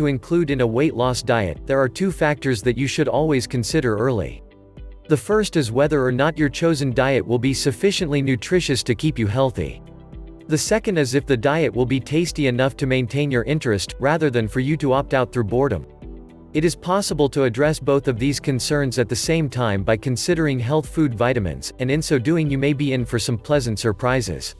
to include in a weight loss diet, there are two factors that you should always consider early. The first is whether or not your chosen diet will be sufficiently nutritious to keep you healthy. The second is if the diet will be tasty enough to maintain your interest, rather than for you to opt out through boredom. It is possible to address both of these concerns at the same time by considering health food vitamins, and in so doing you may be in for some pleasant surprises.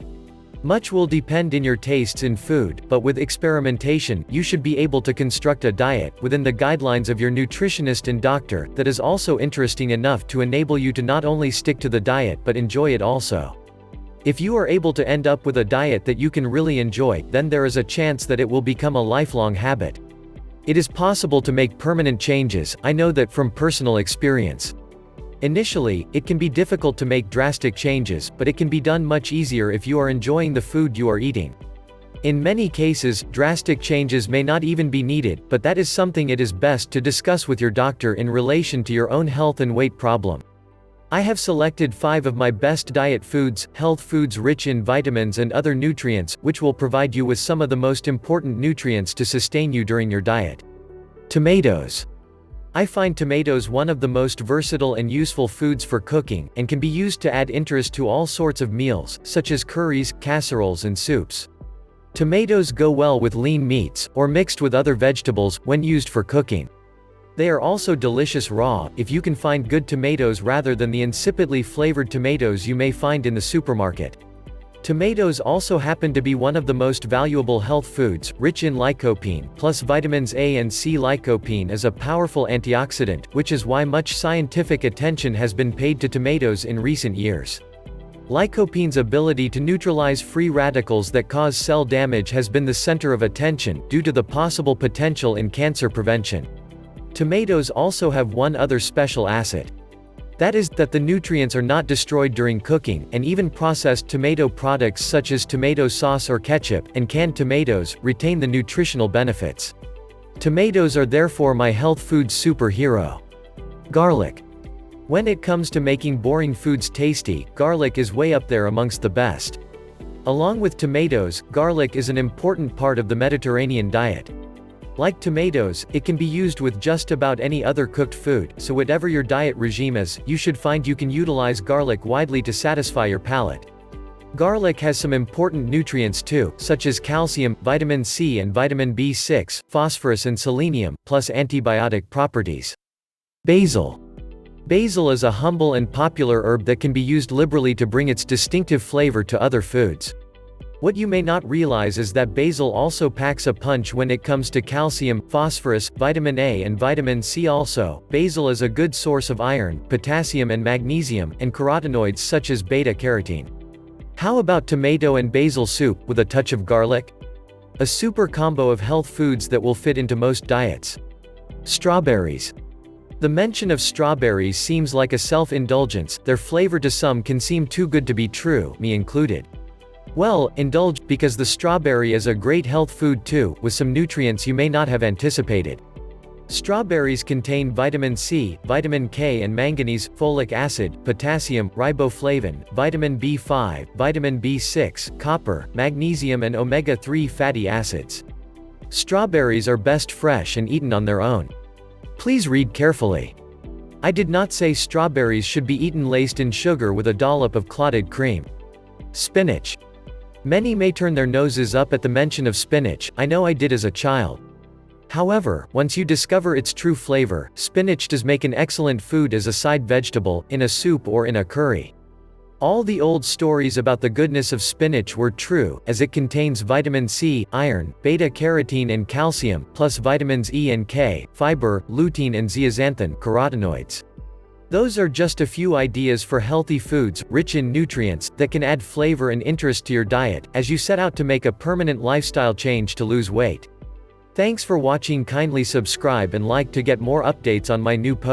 Much will depend in your tastes in food, but with experimentation, you should be able to construct a diet, within the guidelines of your nutritionist and doctor, that is also interesting enough to enable you to not only stick to the diet but enjoy it also. If you are able to end up with a diet that you can really enjoy, then there is a chance that it will become a lifelong habit. It is possible to make permanent changes, I know that from personal experience. Initially, it can be difficult to make drastic changes, but it can be done much easier if you are enjoying the food you are eating. In many cases, drastic changes may not even be needed, but that is something it is best to discuss with your doctor in relation to your own health and weight problem. I have selected 5 of my best diet foods, health foods rich in vitamins and other nutrients, which will provide you with some of the most important nutrients to sustain you during your diet. Tomatoes. I find tomatoes one of the most versatile and useful foods for cooking, and can be used to add interest to all sorts of meals, such as curries, casseroles and soups. Tomatoes go well with lean meats, or mixed with other vegetables, when used for cooking. They are also delicious raw, if you can find good tomatoes rather than the insipidly flavored tomatoes you may find in the supermarket. Tomatoes also happen to be one of the most valuable health foods, rich in lycopene, plus vitamins A and C. Lycopene is a powerful antioxidant, which is why much scientific attention has been paid to tomatoes in recent years. Lycopene's ability to neutralize free radicals that cause cell damage has been the center of attention, due to the possible potential in cancer prevention. Tomatoes also have one other special asset. That is, that the nutrients are not destroyed during cooking, and even processed tomato products such as tomato sauce or ketchup, and canned tomatoes, retain the nutritional benefits. Tomatoes are therefore my health food superhero. Garlic. When it comes to making boring foods tasty, garlic is way up there amongst the best. Along with tomatoes, garlic is an important part of the Mediterranean diet. Like tomatoes, it can be used with just about any other cooked food, so whatever your diet regime is, you should find you can utilize garlic widely to satisfy your palate. Garlic has some important nutrients too, such as calcium, vitamin C and vitamin B6, phosphorus and selenium, plus antibiotic properties. Basil. Basil is a humble and popular herb that can be used liberally to bring its distinctive flavor to other foods. What you may not realize is that basil also packs a punch when it comes to calcium, phosphorus, vitamin A and vitamin C also. Basil is a good source of iron, potassium and magnesium, and carotenoids such as beta-carotene. How about tomato and basil soup, with a touch of garlic? A super combo of health foods that will fit into most diets. Strawberries. The mention of strawberries seems like a self-indulgence, their flavor to some can seem too good to be true, me included. Well, indulge, because the strawberry is a great health food too, with some nutrients you may not have anticipated. Strawberries contain vitamin C, vitamin K and manganese, folic acid, potassium, riboflavin, vitamin B5, vitamin B6, copper, magnesium and omega-3 fatty acids. Strawberries are best fresh and eaten on their own. Please read carefully. I did not say strawberries should be eaten laced in sugar with a dollop of clotted cream. Spinach. Many may turn their noses up at the mention of spinach, I know I did as a child. However, once you discover its true flavor, spinach does make an excellent food as a side vegetable, in a soup or in a curry. All the old stories about the goodness of spinach were true, as it contains vitamin C, iron, beta-carotene and calcium, plus vitamins E and K, fiber, lutein and zeaxanthin, carotenoids. Those are just a few ideas for healthy foods, rich in nutrients, that can add flavor and interest to your diet, as you set out to make a permanent lifestyle change to lose weight. Thanks for watching. Kindly subscribe and like to get more updates on my new posts.